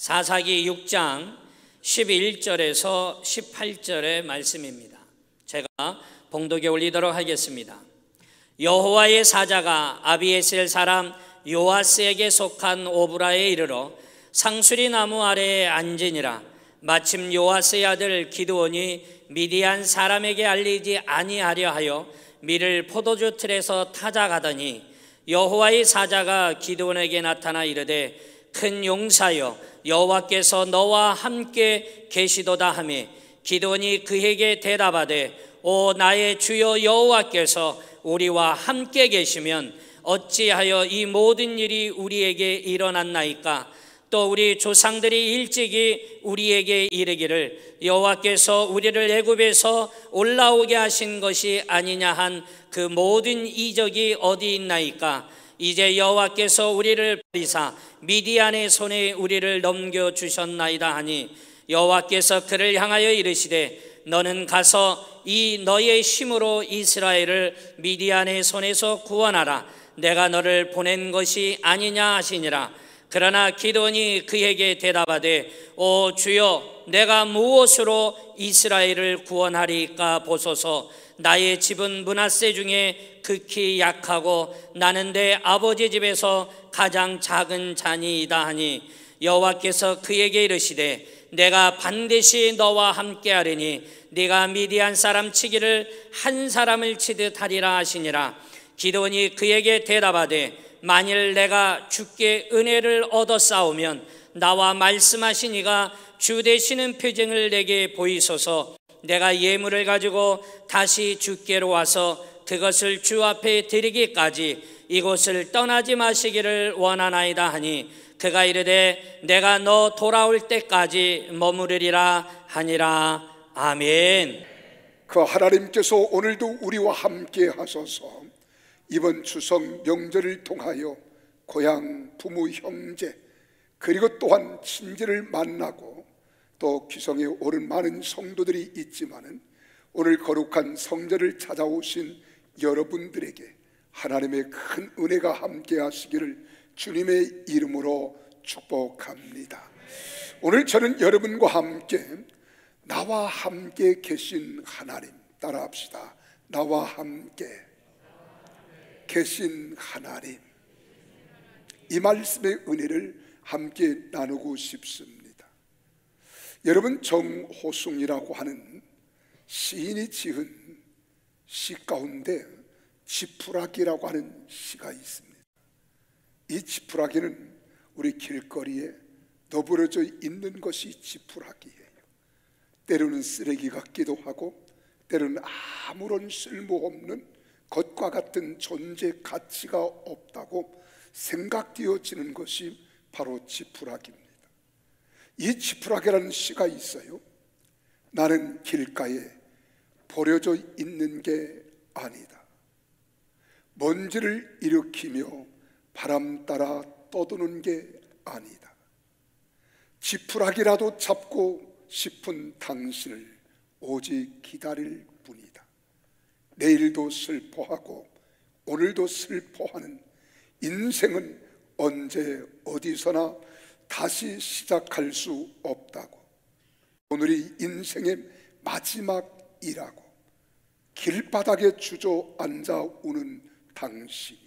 사사기 6장 11절에서 18절의 말씀입니다. 제가 봉독에 올리도록 하겠습니다. 여호와의 사자가 아비에셀 사람 요아스에게 속한 오브라에 이르러 상수리 나무 아래에 앉으니라. 마침 요아스의 아들 기드온이 미디안 사람에게 알리지 아니하려 하여 밀을 포도주 틀에서 타작하더니 여호와의 사자가 기드온에게 나타나 이르되 큰 용사여 여호와께서 너와 함께 계시도다 하매 기드온이 그에게 대답하되 오 나의 주여 여호와께서 우리와 함께 계시면 어찌하여 이 모든 일이 우리에게 일어났나이까? 또 우리 조상들이 일찍이 우리에게 이르기를 여호와께서 우리를 애굽에서 올라오게 하신 것이 아니냐 한 그 모든 이적이 어디 있나이까? 이제 여호와께서 우리를 버리사 미디안의 손에 우리를 넘겨주셨나이다 하니 여호와께서 그를 향하여 이르시되 너는 가서 이 너의 힘으로 이스라엘을 미디안의 손에서 구원하라. 내가 너를 보낸 것이 아니냐 하시니라. 그러나 기드온이 그에게 대답하되 오 주여 내가 무엇으로 이스라엘을 구원하리까 보소서. 나의 집은 므낫세 중에 극히 약하고 나는 내 아버지 집에서 가장 작은 자니이다 하니 여호와께서 그에게 이르시되 내가 반드시 너와 함께하리니 네가 미디안 사람 치기를 한 사람을 치듯 하리라 하시니라. 기드온이 그에게 대답하되 만일 내가 주께 은혜를 얻어 싸우면 나와 말씀하신 이가 주 되시는 표징을 내게 보이소서. 내가 예물을 가지고 다시 주께로 와서 그것을 주 앞에 드리기까지 이곳을 떠나지 마시기를 원하나이다 하니 그가 이르되 내가 너 돌아올 때까지 머무르리라 하니라. 아멘. 그 하나님께서 오늘도 우리와 함께 하소서. 이번 추석 명절을 통하여 고향, 부모, 형제 그리고 또한 친지를 만나고 또 귀성에 오른 많은 성도들이 있지만은 오늘 거룩한 성전을 찾아오신 여러분들에게 하나님의 큰 은혜가 함께 하시기를 주님의 이름으로 축복합니다. 오늘 저는 여러분과 함께 나와 함께 계신 하나님 따라합시다. 나와 함께 계신 하나님, 이 말씀의 은혜를 함께 나누고 싶습니다. 여러분, 정호승이라고 하는 시인이 지은 시 가운데 지푸라기라고 하는 시가 있습니다. 이 지푸라기는 우리 길거리에 너부러져 있는 것이 지푸라기예요. 때로는 쓰레기 같기도 하고 때로는 아무런 쓸모없는 것과 같은 존재 가치가 없다고 생각되어지는 것이 바로 지푸라기입니다. 이 지푸라기라는 시가 있어요. 나는 길가에 버려져 있는 게 아니다. 먼지를 일으키며 바람 따라 떠도는 게 아니다. 지푸라기라도 잡고 싶은 당신을 오직 기다릴 뿐이다. 내일도 슬퍼하고 오늘도 슬퍼하는 인생은 언제 어디서나 다시 시작할 수 없다고. 오늘이 인생의 마지막이라고 길바닥에 주저앉아 우는 당신이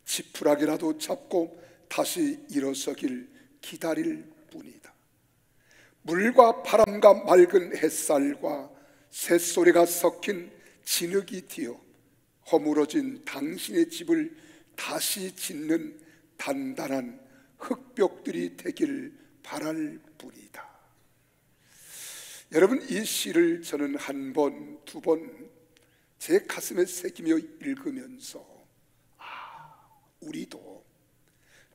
지푸라기라도 잡고 다시 일어서길 기다릴 뿐이다. 물과 바람과 맑은 햇살과 새소리가 섞인 진흙이 튀어 허물어진 당신의 집을 다시 짓는 단단한 흙벽들이 되길 바랄 뿐이다. 여러분, 이 시를 저는 한 번, 두 번 제 가슴에 새기며 읽으면서 우리도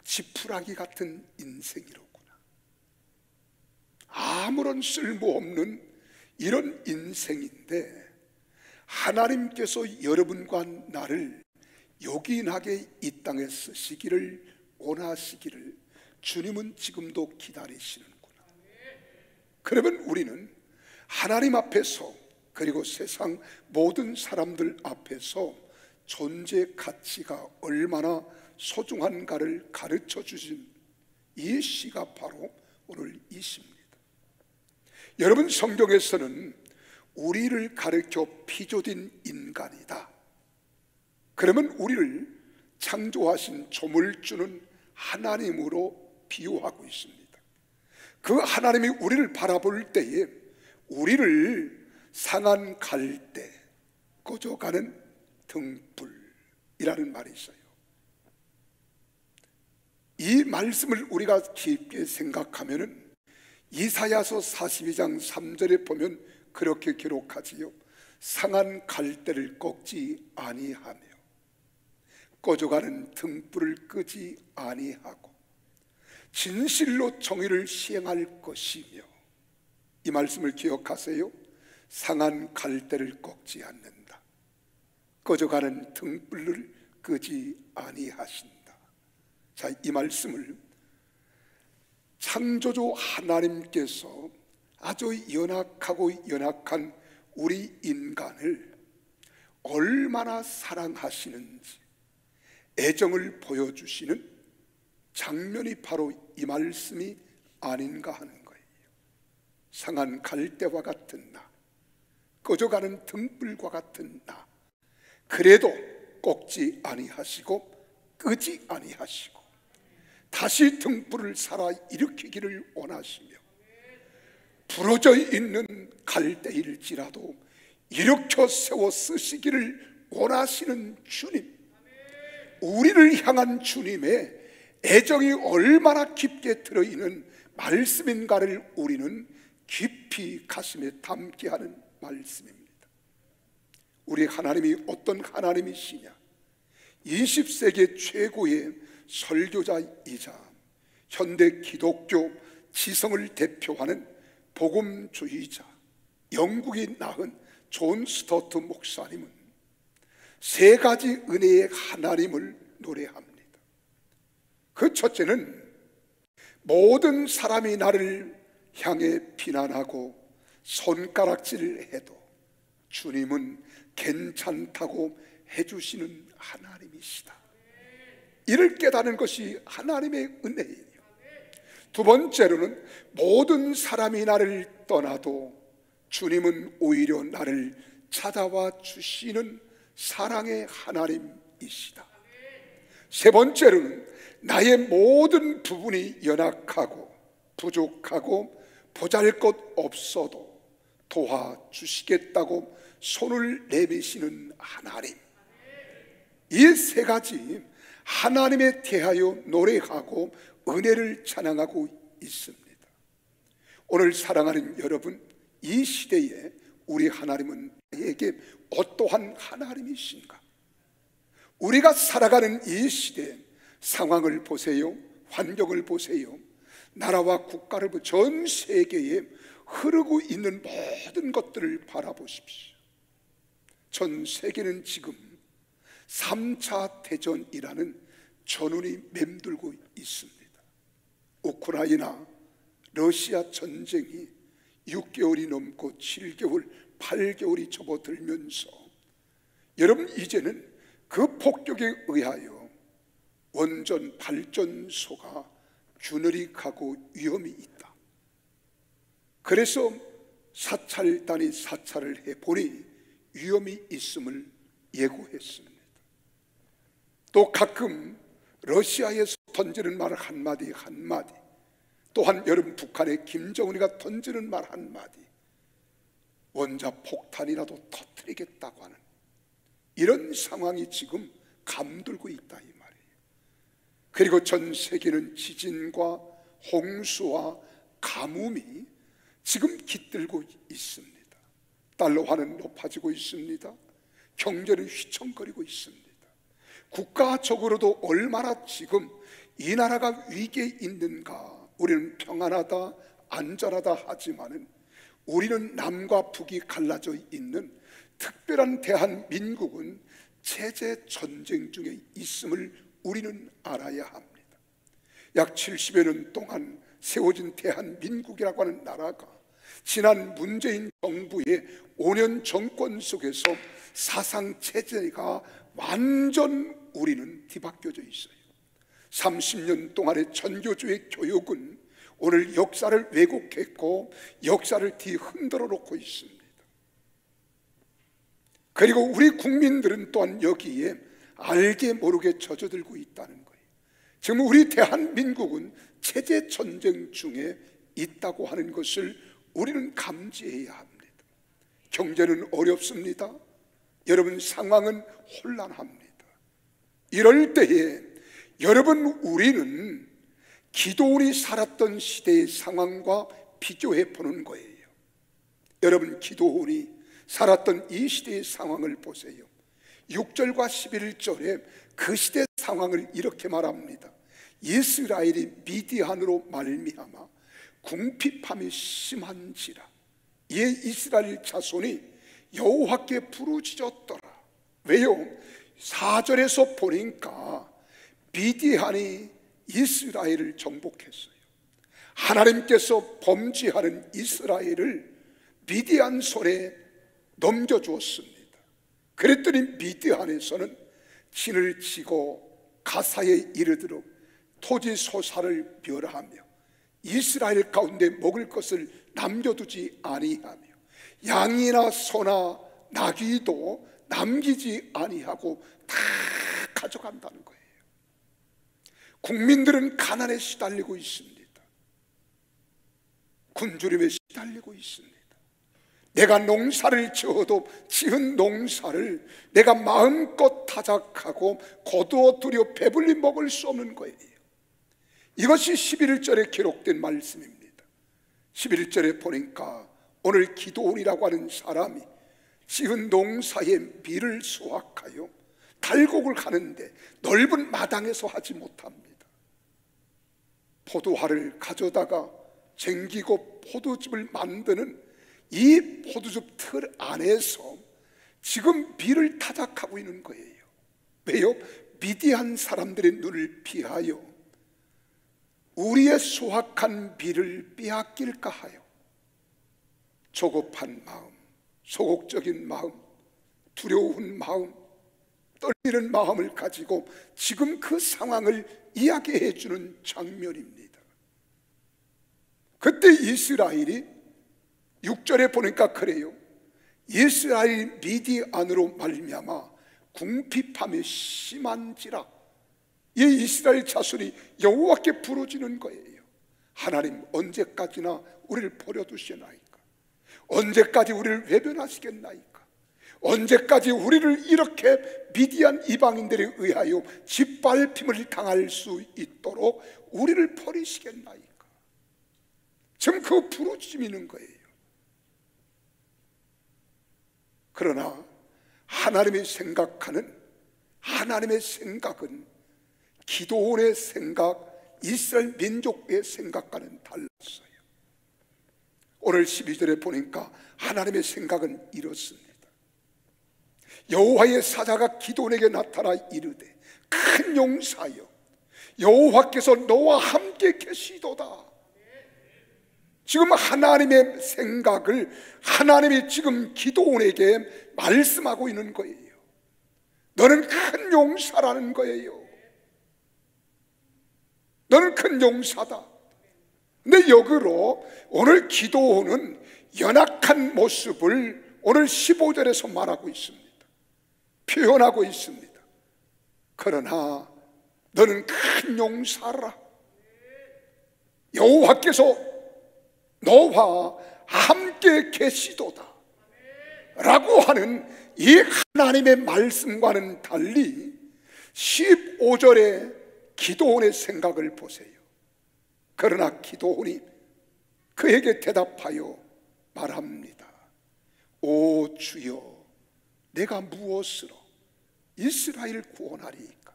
지푸라기 같은 인생이로구나. 아무런 쓸모없는 이런 인생인데 하나님께서 여러분과 나를 요긴하게 이 땅에 쓰시기를 원하시기를 주님은 지금도 기다리시는구나. 그러면 우리는 하나님 앞에서 그리고 세상 모든 사람들 앞에서 존재 가치가 얼마나 소중한가를 가르쳐 주신 이 시가 바로 오늘 이십니다. 여러분, 성경에서는 우리를 가르쳐 피조된 인간이다. 그러면 우리를 창조하신 조물주는 하나님으로 비유하고 있습니다. 그 하나님이 우리를 바라볼 때에 우리를 상한 갈대, 꺼져가는 등불이라는 말이 있어요. 이 말씀을 우리가 깊게 생각하면은 이사야서 42장 3절에 보면 그렇게 기록하지요. 상한 갈대를 꺾지 아니하며 꺼져가는 등불을 끄지 아니하고 진실로 정의를 시행할 것이며, 이 말씀을 기억하세요. 상한 갈대를 꺾지 않는다. 꺼져가는 등불을 끄지 아니하신다. 자, 이 말씀을 창조주 하나님께서 아주 연약하고 연약한 우리 인간을 얼마나 사랑하시는지 애정을 보여주시는 장면이 바로 이 말씀이 아닌가 하는 거예요. 상한 갈대와 같은 나, 꺼져가는 등불과 같은 나, 그래도 꺾지 아니하시고 끄지 아니하시고 다시 등불을 살아 일으키기를 원하시며, 부러져 있는 갈대일지라도 일으켜 세워 쓰시기를 원하시는 주님, 우리를 향한 주님의 애정이 얼마나 깊게 들어있는 말씀인가를 우리는 깊이 가슴에 담게 하는 말씀입니다. 우리 하나님이 어떤 하나님이시냐? 20세기 최고의 설교자이자 현대 기독교 지성을 대표하는 복음주의자, 영국이 낳은 존 스토트 목사님은 세 가지 은혜의 하나님을 노래합니다. 그 첫째는 모든 사람이 나를 향해 비난하고 손가락질을 해도 주님은 괜찮다고 해주시는 하나님이시다. 이를 깨닫는 것이 하나님의 은혜예요. 두 번째로는 모든 사람이 나를 떠나도 주님은 오히려 나를 찾아와 주시는 사랑의 하나님이시다. 세 번째로는 나의 모든 부분이 연약하고 부족하고 보잘것없어도 도와주시겠다고 손을 내미시는 하나님. 이 세 가지 하나님에 대하여 노래하고 은혜를 찬양하고 있습니다. 오늘 사랑하는 여러분, 이 시대에 우리 하나님은 나에게 어떠한 하나님이신가? 우리가 살아가는 이 시대 상황을 보세요. 환경을 보세요. 나라와 국가를 전 세계에 흐르고 있는 모든 것들을 바라보십시오. 전 세계는 지금 3차 대전이라는 전운이 맴돌고 있습니다. 우크라이나, 러시아 전쟁이 6개월이 넘고 7개월, 8개월이 접어들면서 여러분, 이제는 그 폭격에 의하여 원전 발전소가 균열이 가고 위험이 있다. 그래서 사찰단이 사찰을 해보니 위험이 있음을 예고했습니다. 또 가끔 러시아에서 던지는 말 한마디 한마디, 또한 여러분 북한의 김정은이가 던지는 말 한마디, 원자폭탄이라도 터뜨리겠다고 하는 이런 상황이 지금 감돌고 있다 이 말이에요. 그리고 전 세계는 지진과 홍수와 가뭄이 지금 깃들고 있습니다. 달러화는 높아지고 있습니다. 경제는 휘청거리고 있습니다. 국가적으로도 얼마나 지금 이 나라가 위기에 있는가. 우리는 평안하다, 안전하다 하지만은 우리는 남과 북이 갈라져 있는 특별한 대한민국은 체제 전쟁 중에 있음을 우리는 알아야 합니다. 약 70여 년 동안 세워진 대한민국이라고 하는 나라가 지난 문재인 정부의 5년 정권 속에서 사상 체제가 완전 우리는 뒤바뀌어져 있어요. 30년 동안의 전교조의 교육은 오늘 역사를 왜곡했고 역사를 뒤흔들어 놓고 있습니다. 그리고 우리 국민들은 또한 여기에 알게 모르게 젖어들고 있다는 거예요. 지금 우리 대한민국은 체제 전쟁 중에 있다고 하는 것을 우리는 감지해야 합니다. 경제는 어렵습니다. 여러분, 상황은 혼란합니다. 이럴 때에 여러분, 우리는 기도원이 살았던 시대의 상황과 비교해 보는 거예요. 여러분, 기도원이 살았던 이 시대의 상황을 보세요. 6절과 11절에 그 시대 상황을 이렇게 말합니다. 이스라엘이 미디안으로 말미암아 궁핍함이 심한지라. 이에 이스라엘 자손이 여호와께 부르짖었더라. 왜요? 4절에서 보니까 미디안이 이스라엘을 정복했어요. 하나님께서 범죄하는 이스라엘을 미디안 손에 넘겨주었습니다. 그랬더니 미디안에서는 진을 치고 가사에 이르도록 토지 소사를 멸하며 이스라엘 가운데 먹을 것을 남겨두지 아니하며 양이나 소나 나귀도 남기지 아니하고 다 가져간다는 거예요. 국민들은 가난에 시달리고 있습니다. 굶주림에 시달리고 있습니다. 내가 농사를 지어도 지은 농사를 내가 마음껏 타작하고 거두어 들여 배불리 먹을 수 없는 거예요. 이것이 11절에 기록된 말씀입니다. 11절에 보니까 오늘 기도원이라고 하는 사람이 지은 농사의 밀을 수확하여 달곡을 가는데 넓은 마당에서 하지 못합니다. 포도알을 가져다가 쟁기고 포도즙을 만드는 이 포도즙 틀 안에서 지금 밀을 타작하고 있는 거예요. 왜요? 미디안 사람들의 눈을 피하여 우리의 수확한 밀을 빼앗길까 하여 조급한 마음, 소극적인 마음, 두려운 마음, 떨리는 마음을 가지고 지금 그 상황을 이야기해 주는 장면입니다. 그때 이스라엘이 6절에 보니까 그래요. 이스라엘이 미디안으로 말미암아 궁핍함이 심한지라. 이 이스라엘 자손이 여호와께 부르짖는 거예요. 하나님, 언제까지나 우리를 버려두시나이까? 언제까지 우리를 외면하시겠나이까? 언제까지 우리를 이렇게 미디안 이방인들에 의하여 짓밟힘을 당할 수 있도록 우리를 버리시겠나이까? 지금 그 부르짖는 거예요. 그러나 하나님이 생각하는 하나님의 생각은 기도원의 생각, 이스라엘 민족의 생각과는 달랐어요. 오늘 12절에 보니까 하나님의 생각은 이렇습니다. 여호와의 사자가 기도원에게 나타나 이르되 큰 용사여 여호와께서 너와 함께 계시도다. 지금 하나님의 생각을 하나님이 지금 기도원에게 말씀하고 있는 거예요. 너는 큰 용사라는 거예요. 너는 큰 용사다. 근데 역으로 오늘 기도원은 연약한 모습을 오늘 15절에서 말하고 있습니다. 표현하고 있습니다. 그러나 너는 큰 용사라. 여호와께서 너와 함께 계시도다 라고 하는 이 하나님의 말씀과는 달리 15절의 기도원의 생각을 보세요. 그러나 기도원이 그에게 대답하여 말합니다. 오 주여, 내가 무엇으로 이스라엘을 구원하리이까?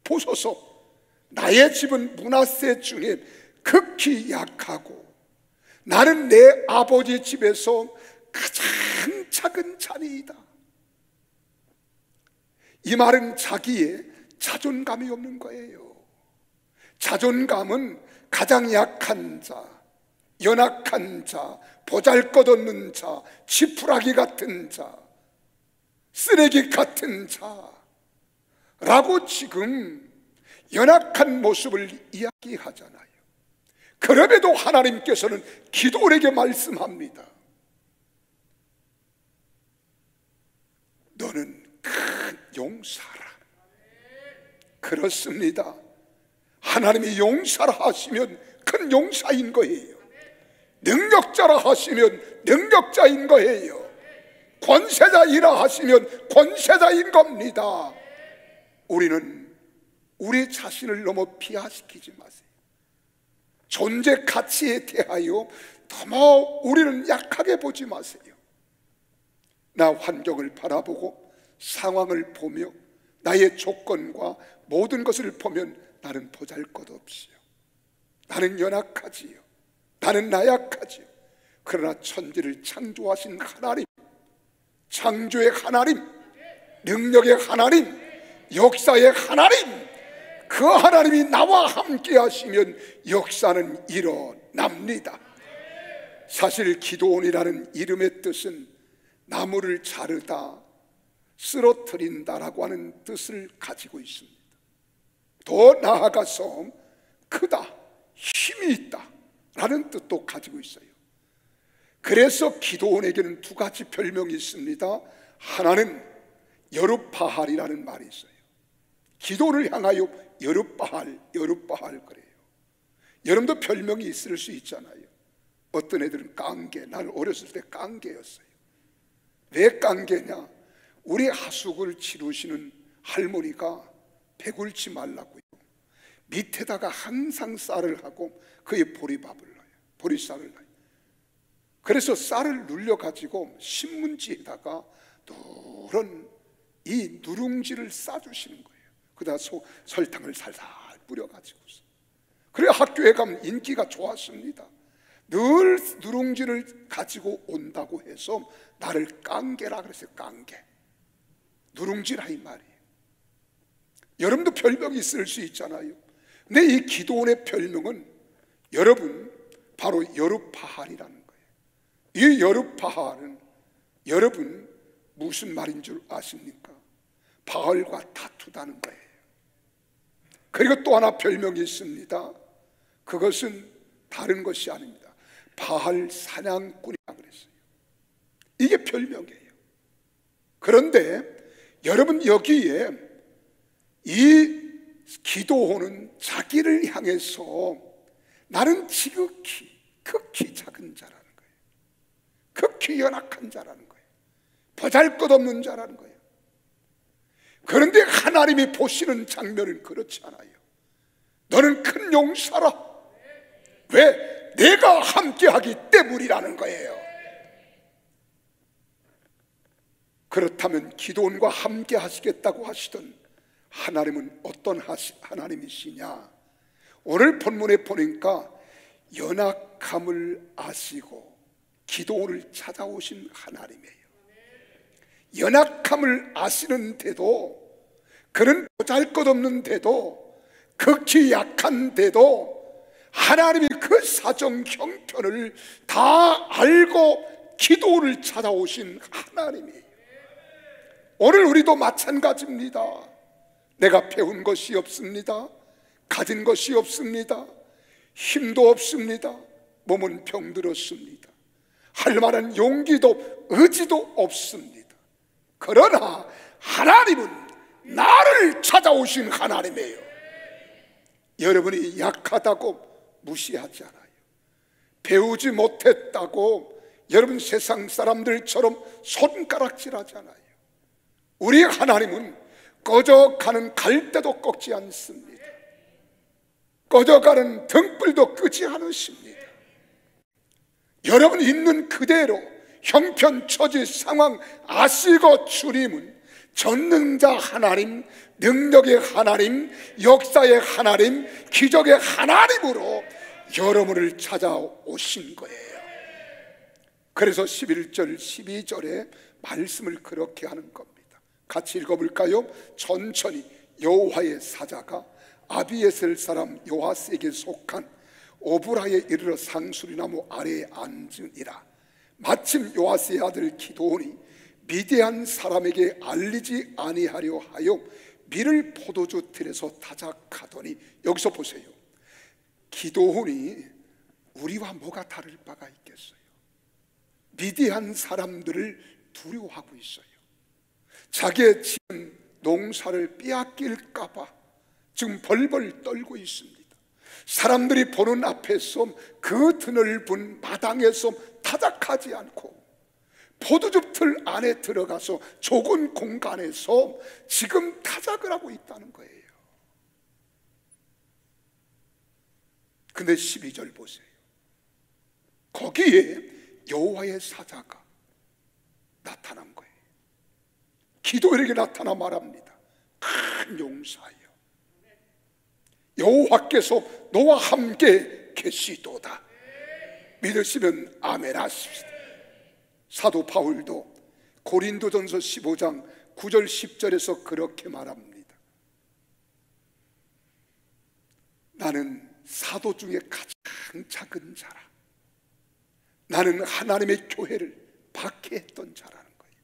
보소서, 나의 집은 므낫세 중에 극히 약하고 나는 내 아버지 집에서 가장 작은 자니이다. 이 말은 자기의 자존감이 없는 거예요. 자존감은 가장 약한 자, 연약한 자, 보잘것없는 자, 지푸라기 같은 자, 쓰레기 같은 자라고 지금 연약한 모습을 이야기하잖아요. 그럼에도 하나님께서는 기도원에게 말씀합니다. 너는 큰 용사라. 그렇습니다. 하나님이 용사라 하시면 큰 용사인 거예요. 능력자라 하시면 능력자인 거예요. 권세자이라 하시면 권세자인 겁니다. 우리는 우리 자신을 너무 비하시키지 마세요. 존재 가치에 대하여 너무 우리는 약하게 보지 마세요. 나 환경을 바라보고 상황을 보며 나의 조건과 모든 것을 보면 나는 보잘것없지요. 나는 연약하지요. 나는 나약하지요. 그러나 천지를 창조하신 하나님, 창조의 하나님, 능력의 하나님, 역사의 하나님, 그 하나님이 나와 함께 하시면 역사는 일어납니다. 사실 기도원이라는 이름의 뜻은 나무를 자르다, 쓰러뜨린다라고 하는 뜻을 가지고 있습니다. 더 나아가서 크다, 힘이 있다 라는 뜻도 가지고 있어요. 그래서 기도원에게는 두 가지 별명이 있습니다. 하나는 여룹바할이라는 말이 있어요. 기도를 향하여 여룹바할 그래요. 여러분도 별명이 있을 수 있잖아요. 어떤 애들은 깡개, 난 어렸을 때 깡개였어요. 왜 깡개냐? 우리 하숙을 치르시는 할머니가 배굴지 말라고요. 밑에다가 항상 쌀을 하고 그에 보리밥을 넣어요. 보리쌀을 넣어요. 그래서 쌀을 눌려가지고 신문지에다가 노란 이 누룽지를 싸주시는 거예요. 그다가 설탕을 살살 뿌려가지고서. 그래 학교에 가면 인기가 좋았습니다. 늘 누룽지를 가지고 온다고 해서 나를 깡개라 그랬어요. 깡개, 누룽지라 이 말이에요. 여러분도 별명이 있을 수 있잖아요. 근데 이 기도원의 별명은 여러분 바로 여룹바할이라는 거예요. 이 여룹바할은 여러분 무슨 말인 줄 아십니까? 바알과 다투다는 거예요. 그리고 또 하나 별명이 있습니다. 그것은 다른 것이 아닙니다. 바알 사냥꾼이라고 그랬어요. 이게 별명이에요. 그런데 여러분 여기에 이 기도원은 자기를 향해서 나는 지극히 극히 작은 자라는 거예요. 극히 연약한 자라는 거예요. 보잘것없는 자라는 거예요. 그런데 하나님이 보시는 장면은 그렇지 않아요. 너는 큰 용사라. 왜? 내가 함께하기 때문이라는 거예요. 그렇다면 기도원과 함께 하시겠다고 하시던 하나님은 어떤 하나님이시냐? 오늘 본문에 보니까 연약함을 아시고 기도원을 찾아오신 하나님이에요. 연약함을 아시는데도, 그는 보잘것없는데도, 극히 약한데도 하나님이 그 사정 형편을 다 알고 기도를 찾아오신 하나님이에요. 오늘 우리도 마찬가지입니다. 내가 배운 것이 없습니다. 가진 것이 없습니다. 힘도 없습니다. 몸은 병들었습니다. 할 만한 용기도 의지도 없습니다. 그러나 하나님은 나를 찾아오신 하나님이에요. 여러분이 약하다고 무시하지 않아요. 배우지 못했다고 여러분 세상 사람들처럼 손가락질하지 않아요. 우리 하나님은 꺼져가는 갈대도 꺾지 않습니다. 꺼져가는 등불도 끄지 않으십니다. 여러분 있는 그대로 형편, 처지, 상황 아시고 주님은 전능자 하나님, 능력의 하나님, 역사의 하나님, 기적의 하나님으로 여러분을 찾아오신 거예요. 그래서 11절, 12절에 말씀을 그렇게 하는 겁니다. 같이 읽어볼까요? 천천히. 여호와의 사자가 아비에셀 사람 요아스에게 속한 오브라에 이르러 상수리나무 아래에 앉으니라. 마침 요아스의 아들 기드온이 미디안 사람에게 알리지 아니하려 하여 밀을 포도주 틀에서 타작하더니, 여기서 보세요. 기드온이 우리와 뭐가 다를 바가 있겠어요? 미디안 사람들을 두려워하고 있어요. 자기의 지은 농사를 빼앗길까 봐 지금 벌벌 떨고 있습니다. 사람들이 보는 앞에서 그 드넓은 마당에서 타작하지 않고 포도즙 틀 안에 들어가서 좁은 공간에서 지금 타작을 하고 있다는 거예요. 근데 12절 보세요. 거기에 여호와의 사자가 나타난 거예요. 기도에게 나타나 말합니다. 큰 용사여, 여호와께서 너와 함께 계시도다. 믿으시면 아멘 하십시다. 사도 바울도 고린도전서 15장 9절 10절에서 그렇게 말합니다. 나는 사도 중에 가장 작은 자라. 나는 하나님의 교회를 박해했던 자라는 거예요.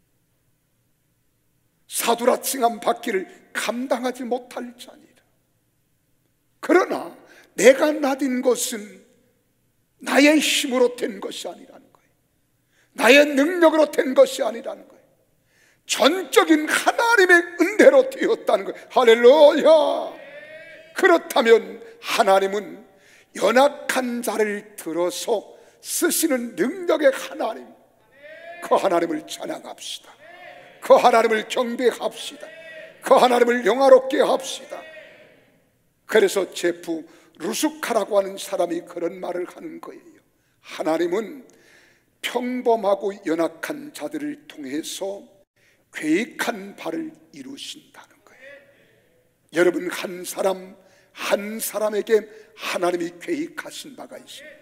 사도라 칭함 받기를 감당하지 못할 자니라. 그러나 내가 나딘 것은 나의 힘으로 된 것이 아니라는 거예요. 나의 능력으로 된 것이 아니라는 거예요. 전적인 하나님의 은혜로 되었다는 거예요. 할렐루야. 그렇다면 하나님은 연약한 자를 들어서 쓰시는 능력의 하나님, 그 하나님을 찬양합시다. 그 하나님을 경배합시다. 그 하나님을 영화롭게 합시다. 그래서 제프 루스카라고 하는 사람이 그런 말을 하는 거예요. 하나님은 평범하고 연약한 자들을 통해서 계획한 바를 이루신다는 거예요. 여러분, 한 사람 한 사람에게 하나님이 계획하신 바가 있습니다.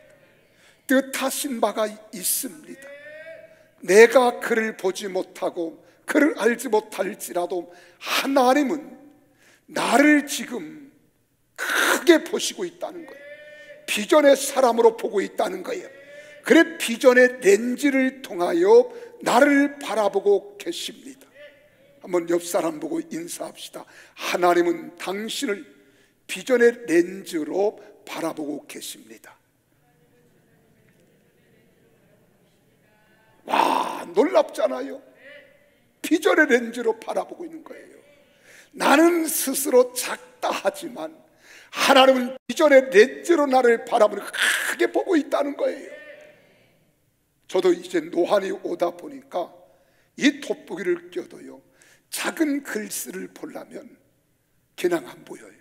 뜻하신 바가 있습니다. 내가 그를 보지 못하고 그를 알지 못할지라도 하나님은 나를 지금 크게 보시고 있다는 거예요. 비전의 사람으로 보고 있다는 거예요. 그래, 비전의 렌즈를 통하여 나를 바라보고 계십니다. 한번 옆 사람 보고 인사합시다. 하나님은 당신을 비전의 렌즈로 바라보고 계십니다. 와, 놀랍잖아요. 비전의 렌즈로 바라보고 있는 거예요. 나는 스스로 작다 하지만 하나님은 비전의 렌즈로 나를 바라보는 크게 보고 있다는 거예요. 저도 이제 노안이 오다 보니까 이 돋보기를 껴도요, 작은 글씨를 보려면 그냥 안 보여요.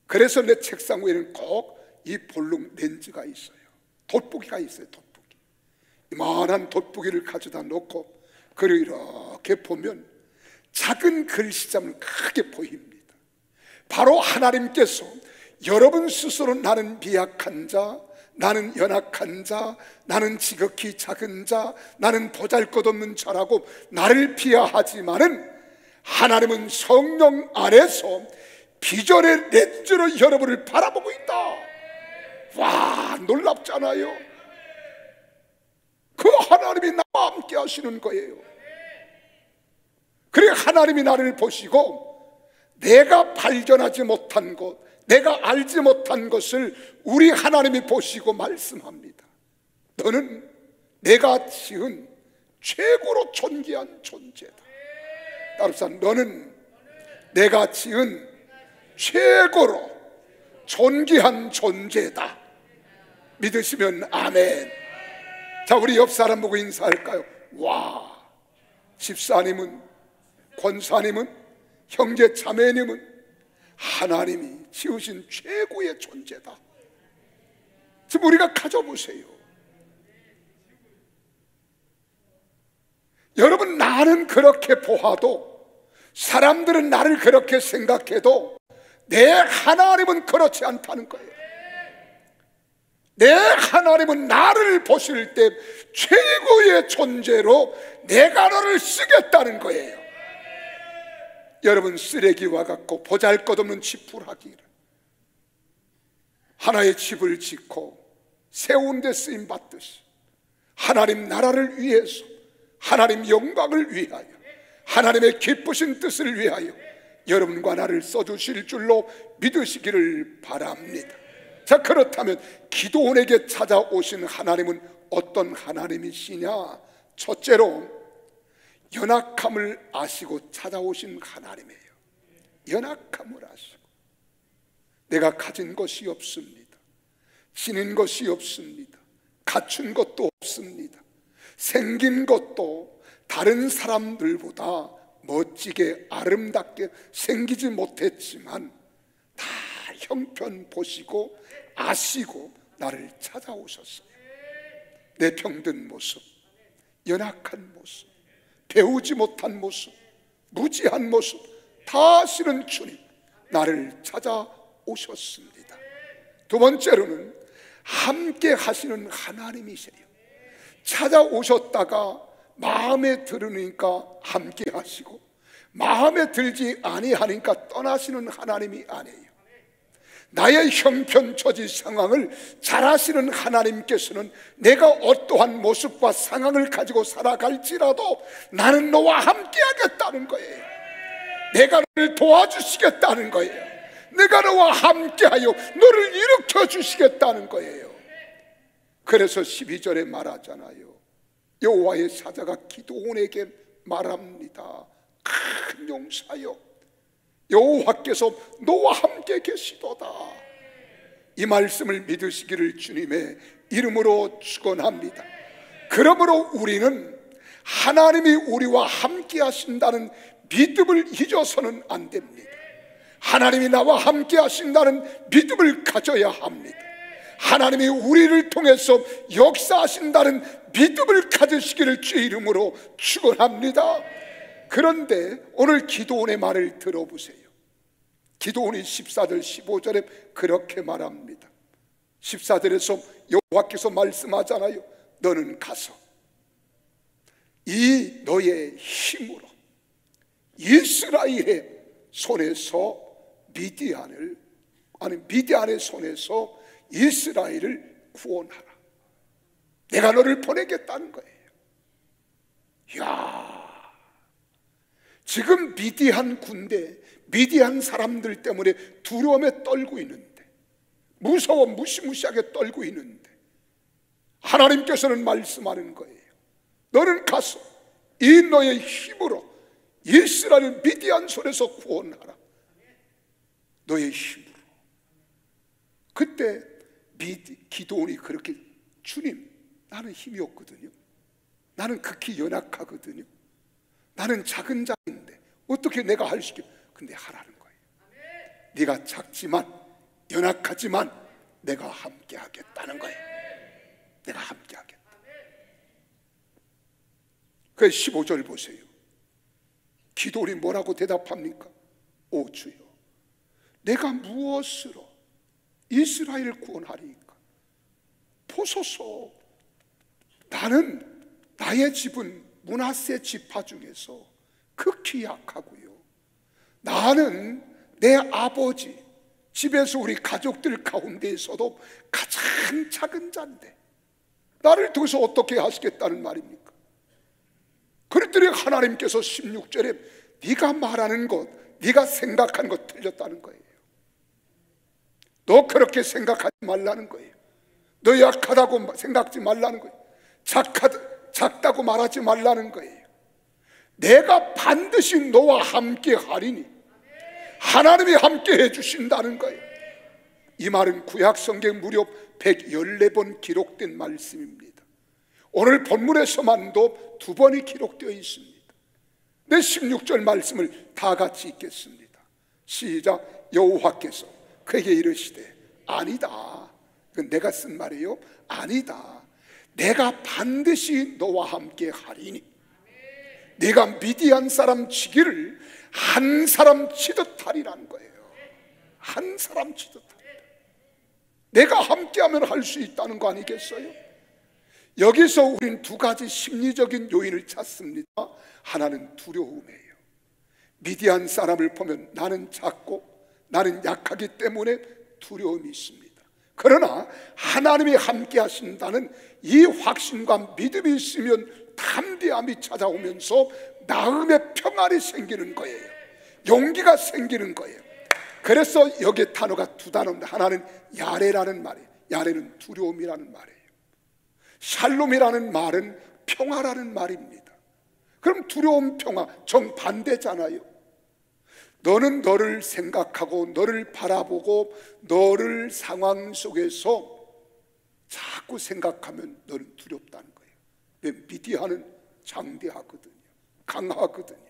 그래서 내 책상 위에는 꼭 이 볼록 렌즈가 있어요. 돋보기가 있어요. 돋보기. 이만한 돋보기를 가져다 놓고 그리고 이렇게 보면 작은 글씨자면 크게 보입니다. 바로 하나님께서 여러분 스스로 나는 미약한 자, 나는 연약한 자, 나는 지극히 작은 자, 나는 보잘것없는 자라고 나를 비하하지만은 하나님은 성령 안에서 비전의 렌즈로 여러분을 바라보고 있다. 와, 놀랍잖아요. 그 하나님이 나와 함께 하시는 거예요. 그래, 하나님이 나를 보시고 내가 발견하지 못한 것, 내가 알지 못한 것을 우리 하나님이 보시고 말씀합니다. 너는 내가 지은 최고로 존귀한 존재다. 따라서 너는 내가 지은 최고로 존귀한 존재다. 믿으시면 아멘. 자, 우리 옆 사람 보고 인사할까요? 와, 집사님은, 권사님은, 형제 자매님은 하나님이 지으신 최고의 존재다. 지금 우리가 가져보세요. 여러분, 나는 그렇게 보아도, 사람들은 나를 그렇게 생각해도 내 하나님은 그렇지 않다는 거예요. 내 하나님은 나를 보실 때 최고의 존재로 내가 너를 쓰겠다는 거예요. 여러분, 쓰레기와 같고 보잘것없는 지푸라기를 하나의 집을 짓고 세운 데 쓰임 받듯이 하나님 나라를 위해서, 하나님 영광을 위하여, 하나님의 기쁘신 뜻을 위하여 여러분과 나를 써주실 줄로 믿으시기를 바랍니다. 자, 그렇다면 기드온에게 찾아오신 하나님은 어떤 하나님이시냐? 첫째로 연약함을 아시고 찾아오신 하나님이에요. 연약함을 아시고, 내가 가진 것이 없습니다, 지닌 것이 없습니다, 갖춘 것도 없습니다, 생긴 것도 다른 사람들보다 멋지게 아름답게 생기지 못했지만 다 형편 보시고 아시고 나를 찾아오셨어요. 내 병든 모습, 연약한 모습, 배우지 못한 모습, 무지한 모습 다 아시는 주님, 나를 찾아오셨습니다. 두 번째로는 함께 하시는 하나님이세요. 찾아오셨다가 마음에 들으니까 함께 하시고, 마음에 들지 아니하니까 떠나시는 하나님이 아니에요. 나의 형편 처지 상황을 잘 아시는 하나님께서는 내가 어떠한 모습과 상황을 가지고 살아갈지라도 나는 너와 함께 하겠다는 거예요. 내가 너를 도와주시겠다는 거예요. 내가 너와 함께하여 너를 일으켜 주시겠다는 거예요. 그래서 12절에 말하잖아요. 여호와의 사자가 기드온에게 말합니다. 큰 용사여, 여호와께서 너와 함께 계시도다. 이 말씀을 믿으시기를 주님의 이름으로 축원합니다. 그러므로 우리는 하나님이 우리와 함께 하신다는 믿음을 잊어서는 안 됩니다. 하나님이 나와 함께 하신다는 믿음을 가져야 합니다. 하나님이 우리를 통해서 역사하신다는 믿음을 가지시기를 주의 이름으로 축원합니다. 그런데 오늘 기드온의 말을 들어보세요. 기드온이 14절 15절에 그렇게 말합니다. 14절에서 여호와께서 말씀하잖아요. 너는 가서 이 너의 힘으로 이스라엘의 손에서 미디안의 손에서 이스라엘을 구원하라. 내가 너를 보내겠다는 거예요. 이야, 지금 미디안 군대, 미디안 사람들 때문에 두려움에 떨고 있는데, 무서워 무시무시하게 떨고 있는데 하나님께서는 말씀하는 거예요. 너는 가서 이 너의 힘으로 이스라엘을 미디안 손에서 구원하라. 너의 힘으로. 그때 기드온이 그렇게, 주님, 나는 힘이 없거든요. 나는 극히 연약하거든요. 나는 작은 자인데 어떻게 내가 할 수 있겠어? 근데 하라는 거예요. 네가 작지만 연약하지만 내가 함께 하겠다는 거예요. 내가 함께 하겠다. 그 15절 보세요. 기드온이 뭐라고 대답합니까? 오 주여, 내가 무엇으로 이스라엘을 구원하리까? 보소서, 나는, 나의 집은 므낫세 지파 중에서 극히 약하고요, 나는 내 아버지 집에서 우리 가족들 가운데에서도 가장 작은 자인데 나를 두고서 어떻게 하시겠다는 말입니까? 그랬더니 하나님께서 16절에 네가 말하는 것, 네가 생각하는 것 틀렸다는 거예요. 너 그렇게 생각하지 말라는 거예요. 너 약하다고 생각하지 말라는 거예요. 작다고 말하지 말라는 거예요. 내가 반드시 너와 함께 하리니, 하나님이 함께 해주신다는 거예요. 이 말은 구약성경 무려 114번 기록된 말씀입니다. 오늘 본문에서만도 2번이 기록되어 있습니다. 내 16절 말씀을 다 같이 읽겠습니다. 시작. 여호와께서 그에게 이르시되, 아니다. 이건 내가 쓴 말이에요. 아니다. 내가 반드시 너와 함께 하리니 네가 미디안 사람 치기를 한 사람 치듯 하리라는 거예요. 한 사람 치듯 하리라. 내가 함께하면 할 수 있다는 거 아니겠어요? 여기서 우린 두 가지 심리적인 요인을 찾습니다. 하나는 두려움이에요. 미디안 사람을 보면 나는 작고 나는 약하기 때문에 두려움이 있습니다. 그러나 하나님이 함께 하신다는 이 확신과 믿음이 있으면 담대함이 찾아오면서 마음의 평안이 생기는 거예요. 용기가 생기는 거예요. 그래서 여기에 단어가 두 단어인데, 하나는 야레라는 말이에요. 야레는 두려움이라는 말이에요. 샬롬이라는 말은 평화라는 말입니다. 그럼 두려움, 평화 정반대잖아요. 너는 너를 생각하고 너를 바라보고 너를 상황 속에서 자꾸 생각하면 너는 두렵다는 거예요. 왜? 미디어는 장대하거든요, 강하거든요.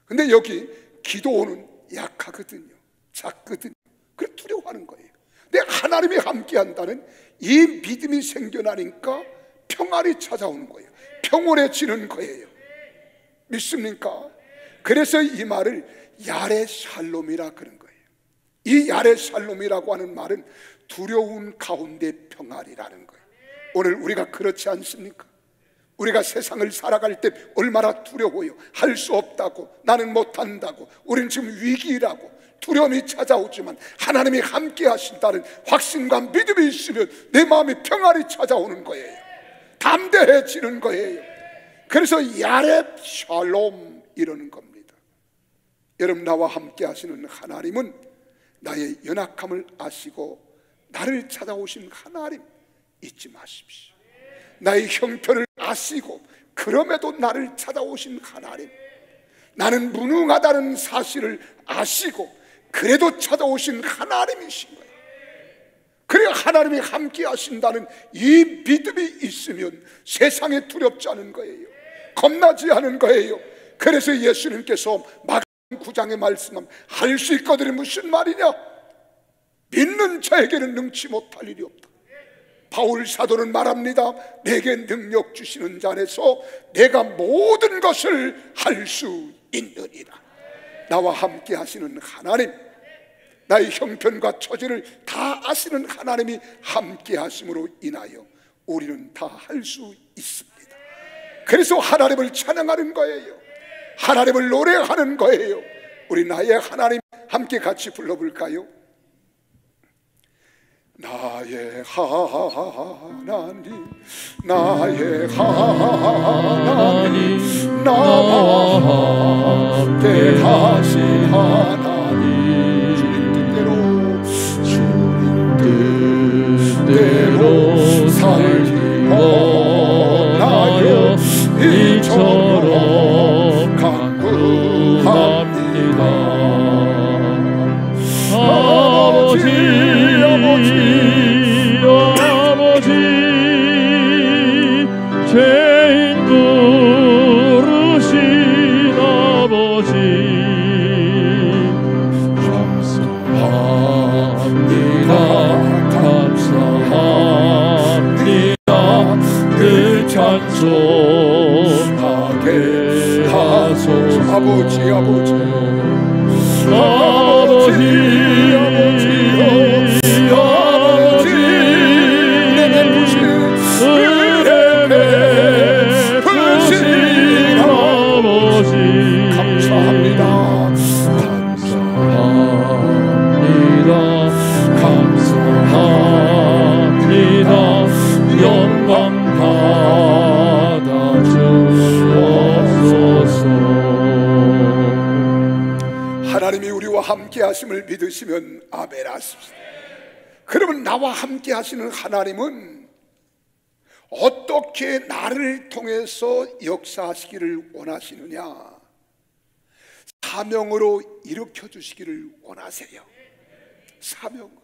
근데 여기 기도원은 약하거든요, 작거든요. 그래서 두려워하는 거예요. 근데 하나님이 함께한다는 이 믿음이 생겨나니까 평안이 찾아오는 거예요. 평온해지는 거예요. 믿습니까? 그래서 이 말을 야레 샬롬이라 그런 거예요. 이 야레 샬롬이라고 하는 말은 두려운 가운데 평안이라는 거예요. 오늘 우리가 그렇지 않습니까? 우리가 세상을 살아갈 때 얼마나 두려워요. 할 수 없다고, 나는 못한다고, 우리는 지금 위기라고 두려움이 찾아오지만 하나님이 함께 하신다는 확신과 믿음이 있으면 내 마음에 평안이 찾아오는 거예요. 담대해지는 거예요. 그래서 야레 샬롬 이러는 겁니다. 여러분, 나와 함께 하시는 하나님은 나의 연약함을 아시고 나를 찾아오신 하나님 잊지 마십시오. 나의 형편을 아시고 그럼에도 나를 찾아오신 하나님, 나는 무능하다는 사실을 아시고 그래도 찾아오신 하나님이신 거예요. 그래 하나님이 함께 하신다는 이 믿음이 있으면 세상에 두렵지 않은 거예요. 겁나지 않은 거예요. 그래서 예수님께서 마가복음 9장에 말씀하면 할 수 있거든이 무슨 말이냐? 믿는 자에게는 능치 못할 일이 없다. 바울 사도는 말합니다. 내게 능력 주시는 자 안에서 내가 모든 것을 할 수 있느니라. 나와 함께 하시는 하나님, 나의 형편과 처지를 다 아시는 하나님이 함께 하심으로 인하여 우리는 다 할 수 있습니다. 그래서 하나님을 찬양하는 거예요. 하나님을 노래하는 거예요. 우리 나의 하나님 함께 같이 불러볼까요? 나의 하나님, 나의 하나님, 나와 함께 하신 하나님, 주님 뜻대로 살기 원하여 이처럼 간구합니다. 아버지, 죄인 부르신 아버지, 감사합니다, 감사합니다. 늘 찬송하게 하소서. 아버지, 아버지, 아버지, 감사합니다, 감사합니다. 영광 받아 주옵소서. 하나님이 우리와 함께 하심을 믿으시면 아멘 하십시오. 그러면 나와 함께 하시는 하나님은 어떻게 나를 통해서 역사하시기를 원하시느냐? 사명으로 일으켜 주시기를 원하세요. 사명으로.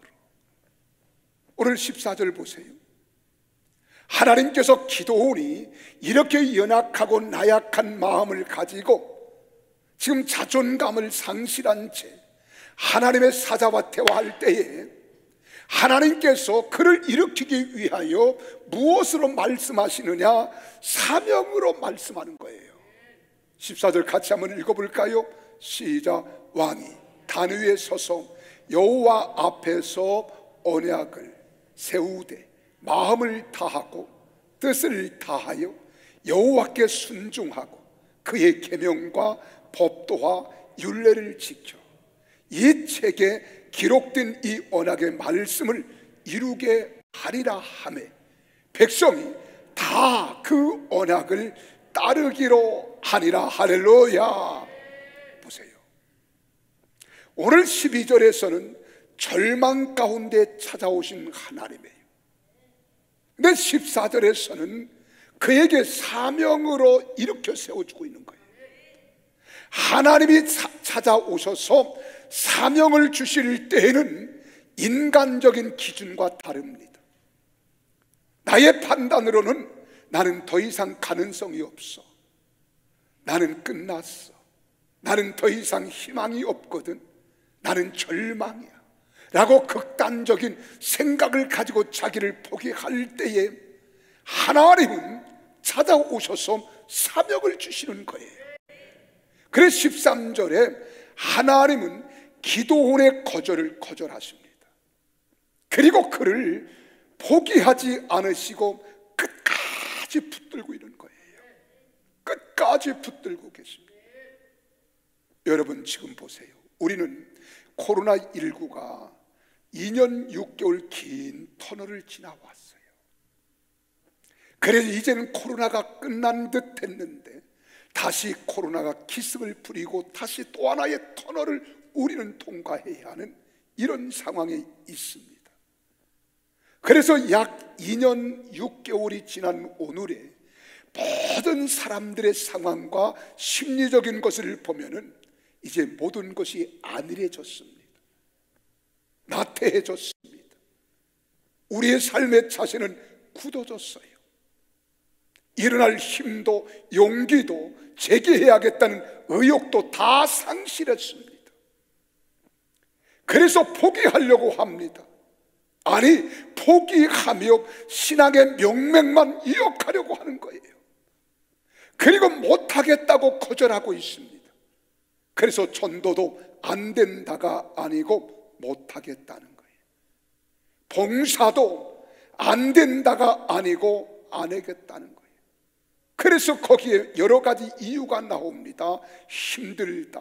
오늘 14절 보세요. 하나님께서 기도원이 이렇게 연약하고 나약한 마음을 가지고 지금 자존감을 상실한 채 하나님의 사자와 대화할 때에 하나님께서 그를 일으키기 위하여 무엇으로 말씀하시느냐? 사명으로 말씀하는 거예요. 14절 같이 한번 읽어볼까요? 시작. 왕이 단 위에 서서 여호와 앞에서 언약을 세우되 마음을 다하고 뜻을 다하여 여호와께 순종하고 그의 계명과 법도와 율례를 지켜 이 책에 기록된 이 언약의 말씀을 이루게 하리라 하매 백성이 다 그 언약을 따르기로 하리라. 할렐루야. 보세요. 오늘 12절에서는 절망 가운데 찾아오신 하나님이에요. 근데 14절에서는 그에게 사명으로 일으켜 세워주고 있는 거예요. 하나님이 찾아오셔서 사명을 주실 때에는 인간적인 기준과 다릅니다. 나의 판단으로는 나는 더 이상 가능성이 없어, 나는 끝났어, 나는 더 이상 희망이 없거든, 나는 절망이야 라고 극단적인 생각을 가지고 자기를 포기할 때에 하나님은 찾아오셔서 사명을 주시는 거예요. 그래서 13절에 하나님은 기도원의 거절을 거절하십니다. 그리고 그를 포기하지 않으시고 끝까지 붙들고 있는 거예요. 끝까지 붙들고 계십니다. 여러분 지금 보세요. 우리는 코로나19가 2년 6개월 긴 터널을 지나왔어요. 그래서 이제는 코로나가 끝난 듯 했는데 다시 코로나가 기승을 부리고 다시 또 하나의 터널을 우리는 통과해야 하는 이런 상황에 있습니다. 그래서 약 2년 6개월이 지난 오늘에 모든 사람들의 상황과 심리적인 것을 보면은 이제 모든 것이 안일해졌습니다. 나태해졌습니다. 우리의 삶의 자세는 굳어졌어요. 일어날 힘도 용기도 재개해야겠다는 의욕도 다 상실했습니다. 그래서 포기하려고 합니다. 아니, 포기하며 신앙의 명맥만 이어가려고 하는 거예요. 그리고 못하겠다고 거절하고 있습니다. 그래서 전도도 안 된다가 아니고 못하겠다는 거예요. 봉사도 안 된다가 아니고 안 하겠다는 거예요. 그래서 거기에 여러 가지 이유가 나옵니다. 힘들다,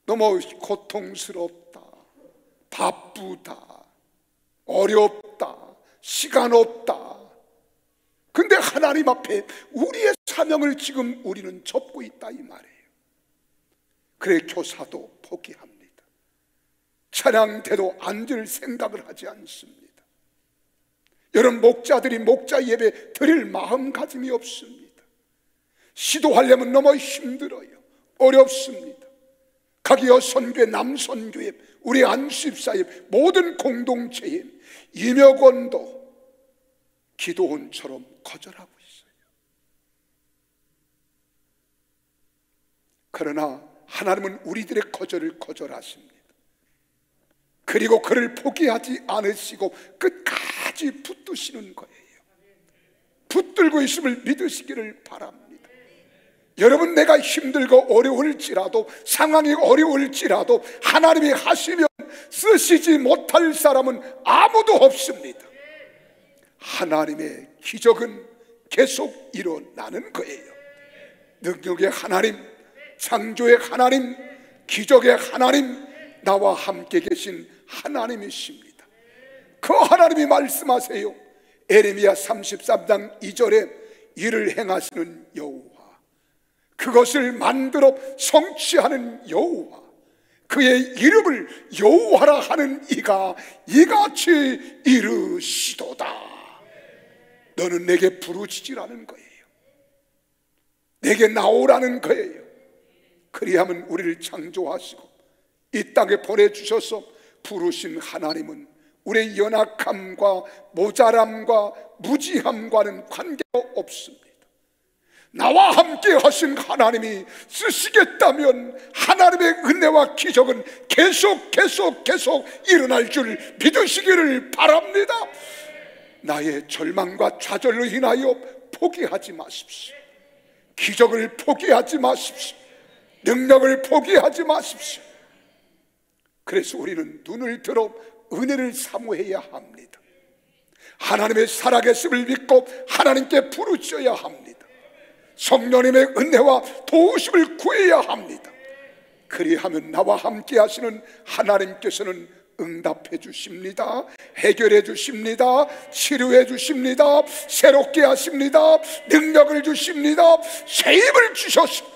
너무 고통스럽다, 바쁘다, 어렵다, 시간 없다. 근데 하나님 앞에 우리의 사명을 지금 우리는 접고 있다 이 말이에요. 그래 교사도 포기합니다. 찬양대도 앉을 생각을 하지 않습니다. 여러분 목자들이 목자 예배 드릴 마음가짐이 없습니다. 시도하려면 너무 힘들어요. 어렵습니다. 각 여선교회, 남선교회, 우리 안수집사회 모든 공동체에 임여권도 기도원처럼 거절하고 있어요. 그러나 하나님은 우리들의 거절을 거절하십니다. 그리고 그를 포기하지 않으시고 끝까지 붙드시는 거예요. 붙들고 있음을 믿으시기를 바랍니다. 여러분, 내가 힘들고 어려울지라도, 상황이 어려울지라도 하나님이 하시면 쓰시지 못할 사람은 아무도 없습니다. 하나님의 기적은 계속 일어나는 거예요. 능력의 하나님, 창조의 하나님, 기적의 하나님, 나와 함께 계신 하나님이십니다. 그 하나님이 말씀하세요. 에레미야 33장 2절에 일을 행하시는 여호와, 그것을 만들어 성취하는 여호와, 그의 이름을 여호와라 하는 이가 이같이 이르시도다. 너는 내게 부르짖으라는 거예요. 내게 나오라는 거예요. 그리하면 우리를 창조하시고 이 땅에 보내주셔서 부르신 하나님은 우리의 연약함과 모자람과 무지함과는 관계가 없습니다. 나와 함께 하신 하나님이 쓰시겠다면 하나님의 은혜와 기적은 계속 일어날 줄 믿으시기를 바랍니다. 나의 절망과 좌절로 인하여 포기하지 마십시오. 기적을 포기하지 마십시오. 능력을 포기하지 마십시오. 그래서 우리는 눈을 들어 은혜를 사모해야 합니다. 하나님의 살아계심을 믿고 하나님께 부르짖어야 합니다. 성령님의 은혜와 도우심을 구해야 합니다. 그리하면 나와 함께 하시는 하나님께서는 응답해 주십니다. 해결해 주십니다. 치료해 주십니다. 새롭게 하십니다. 능력을 주십니다. 새 힘을 주셔서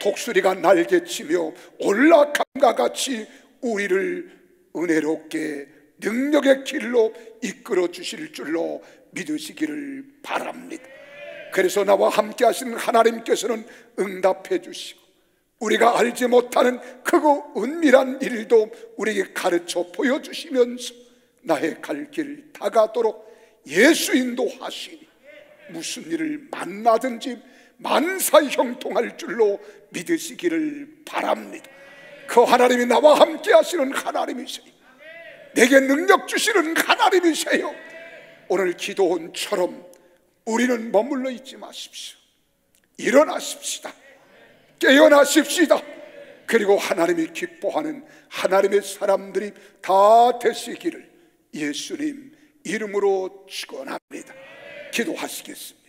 독수리가 날개치며 올라감과 같이 우리를 은혜롭게 능력의 길로 이끌어 주실 줄로 믿으시기를 바랍니다. 그래서 나와 함께 하시는 하나님께서는 응답해 주시고 우리가 알지 못하는 크고 은밀한 일도 우리에게 가르쳐 보여주시면서 나의 갈 길 다가도록 예수 인도하시니 무슨 일을 만나든지 만사 형통할 줄로 믿으시기를 바랍니다. 그 하나님이 나와 함께 하시는 하나님이세요. 내게 능력 주시는 하나님이세요. 오늘 기도원처럼 우리는 머물러 있지 마십시오. 일어나십시다. 깨어나십시다. 그리고 하나님이 기뻐하는 하나님의 사람들이 다 되시기를 예수님 이름으로 축원합니다. 기도하시겠습니다.